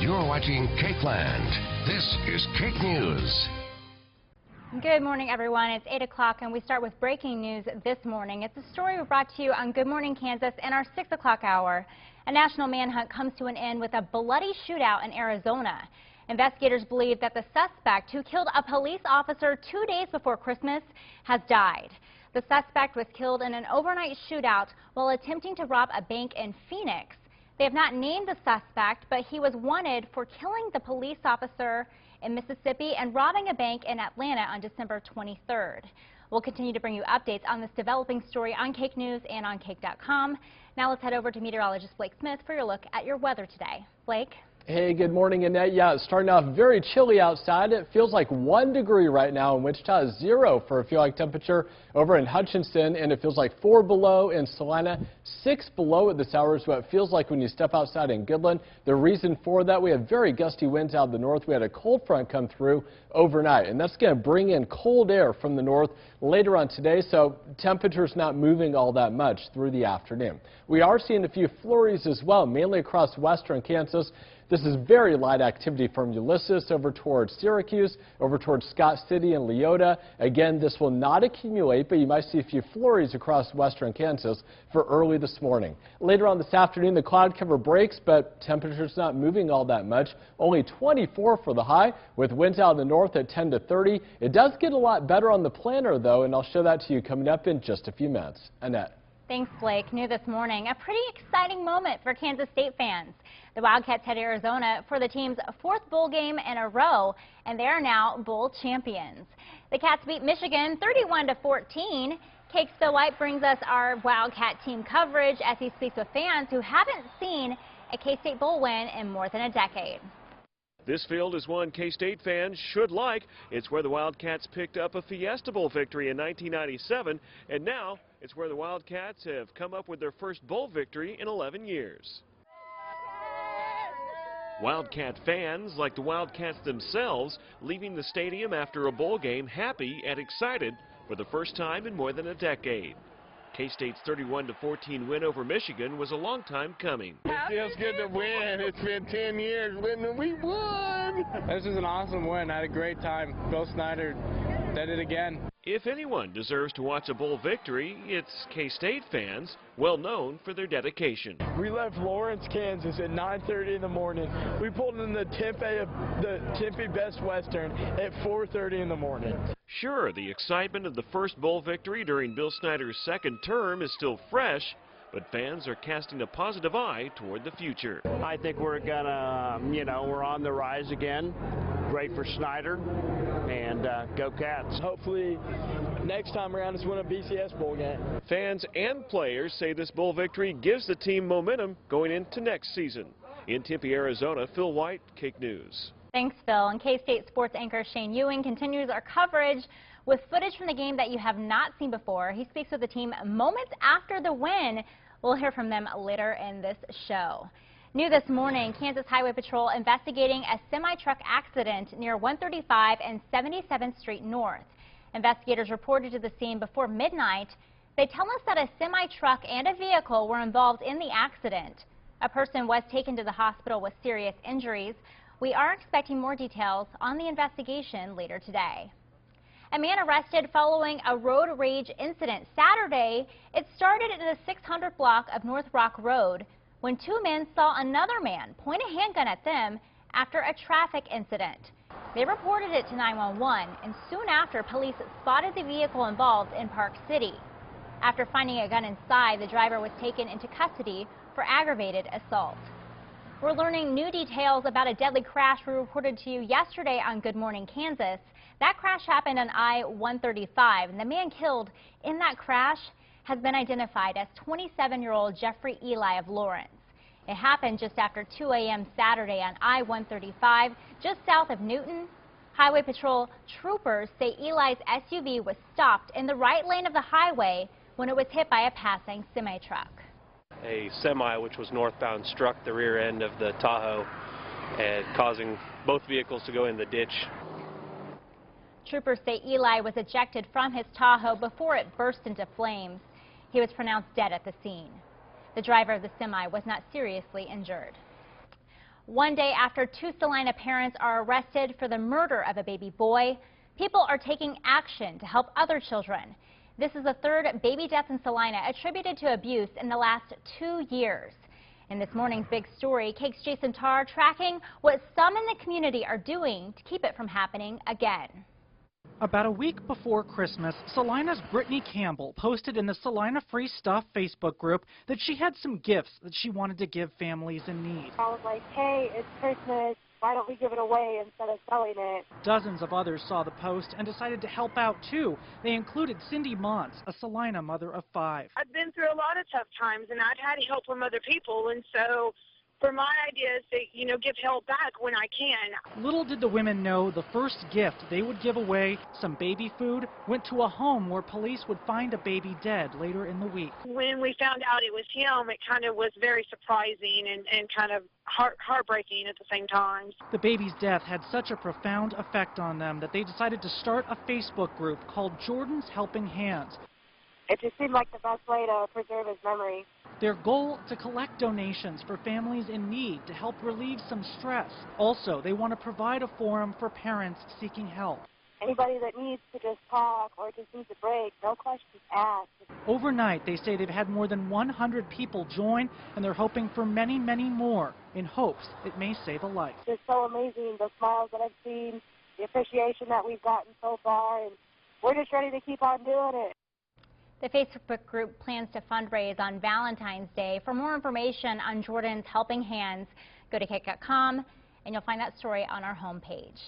You're watching Cakeland. This is Cake News. Good morning, everyone. It's 8 o'clock, and we start with breaking news this morning. It's a story we brought to you on Good Morning Kansas in our 6 o'clock hour. A national manhunt comes to an end with a bloody shootout in Arizona. Investigators believe that the suspect who killed a police officer 2 days before Christmas has died. The suspect was killed in an overnight shootout while attempting to rob a bank in Phoenix. They have not named the suspect, but he was wanted for killing the police officer in Mississippi and robbing a bank in Atlanta on December 23rd. We'll continue to bring you updates on this developing story on Cake News and on Cake.com. Now let's head over to meteorologist Blake Smith for your look at your weather today. Blake? Hey, good morning, Annette. Yeah, it's starting off very chilly outside. It feels like 1 degree right now in Wichita, 0 for a feel-like temperature over in Hutchinson, and it feels like 4 below in Salina, 6 below at this hour is what it feels like when you step outside in Goodland. The reason for that, we have very gusty winds out of the north. We had a cold front come through overnight, and that's going to bring in cold air from the north later on today, so temperatures not moving all that much through the afternoon. We are seeing a few flurries as well, mainly across western Kansas. This is very light activity from Ulysses over towards Syracuse, over towards Scott City and Leota. Again, this will not accumulate, but you might see a few flurries across western Kansas for early this morning. Later on this afternoon, the cloud cover breaks, but temperatures not moving all that much. Only 24 for the high, with winds out of the north at 10 to 30. It does get a lot better on the planner, though, and I'll show that to you coming up in just a few minutes. Annette. Thanks, Blake. New this morning, a pretty exciting moment for Kansas State fans. The Wildcats head to Arizona for the team's 4th bowl game in a row, and they are now bowl champions. The Cats beat Michigan 31-14. Cake's Phil White brings us our Wildcat team coverage as he speaks with fans who haven't seen a K-State bowl win in more than a decade. This field is one K-State fans should like. It's where the Wildcats picked up a Fiesta Bowl victory in 1997, and now it's where the Wildcats have come up with their first bowl victory in 11 years. Wildcat fans, like the Wildcats themselves, leaving the stadium after a bowl game happy and excited for the first time in more than a decade. K-State's 31-14 win over Michigan was a long time coming. It feels good to win. It's been 10 years and we won. This is an awesome win. I had a great time. Bill Snyder did it again. If anyone deserves to watch a bowl victory, it's K-State fans, well known for their dedication. We left Lawrence, Kansas at 9:30 in the morning. We pulled in the Tempe Best Western at 4:30 in the morning. Sure, the excitement of the first bowl victory during Bill Snyder's second term is still fresh, but fans are casting a positive eye toward the future. I think we're gonna, we're on the rise again. Great for Snyder, and go Cats. Hopefully next time around it's win a BCS bowl game. Fans and players say this bowl victory gives the team momentum going into next season. In Tempe, Arizona, Phil White, Cake News. Thanks, Phil. And K-State sports anchor Shane Ewing continues our coverage with footage from the game that you have not seen before. He speaks with the team moments after the win. We'll hear from them later in this show. New this morning, Kansas Highway Patrol investigating a semi-truck accident near 135 and 77th Street North. Investigators reported to the scene before midnight. They tell us that a semi-truck and a vehicle were involved in the accident. A person was taken to the hospital with serious injuries. We are expecting more details on the investigation later today. A man arrested following a road rage incident Saturday. It started in the 600 block of North Rock Road when 2 men saw another man point a handgun at them after a traffic incident. They reported it to 911, and soon after, police spotted the vehicle involved in Park City. After finding a gun inside, the driver was taken into custody for aggravated assault. We're learning new details about a deadly crash we reported to you yesterday on Good Morning Kansas. That crash happened on I-135, and the man killed in that crash has been identified as 27-year-old Jeffrey Eli of Lawrence. It happened just after 2 a.m. Saturday on I-135, just south of Newton. Highway Patrol troopers say Eli's SUV was stopped in the right lane of the highway when it was hit by a passing semi-truck. A semi, which was northbound, struck the rear end of the Tahoe, and causing both vehicles to go in the ditch. Troopers say Eli was ejected from his Tahoe before it burst into flames. He was pronounced dead at the scene. The driver of the semi was not seriously injured. One day after 2 Salina parents are arrested for the murder of a baby boy, people are taking action to help other children. This is the 3rd baby death in Salina attributed to abuse in the last 2 years. In this morning's big story, KAKE's Jason Tarr tracking what some in the community are doing to keep it from happening again. About a week before Christmas, Salina's Brittany Campbell posted in the Salina Free Stuff Facebook group that she had some gifts that she wanted to give families in need. I was like, hey, it's Christmas. Why don't we give it away instead of selling it? Dozens of others saw the post and decided to help out too. They included Cindy Montz, a Salina mother of 5. I've been through a lot of tough times, and I've had help from other people, and so for my idea is to, give help back when I can. Little did the women know the first gift they would give away, some baby food, went to a home where police would find a baby dead later in the week. When we found out it was him, it kind of was very surprising and kind of heartbreaking at the same time. The baby's death had such a profound effect on them that they decided to start a Facebook group called Jordan's Helping Hands. It just seemed like the best way to preserve his memory. Their goal, to collect donations for families in need to help relieve some stress. Also, they want to provide a forum for parents seeking help. Anybody that needs to just talk or just needs a break, no questions asked. Overnight, they say they've had more than 100 people join, and they're hoping for many, many more in hopes it may save a life. It's so amazing, the smiles that I've seen, the appreciation that we've gotten so far, and we're just ready to keep on doing it. The Facebook group plans to fundraise on Valentine's Day. For more information on Jordan's Helping Hands, go to KAKE.com, and you'll find that story on our homepage.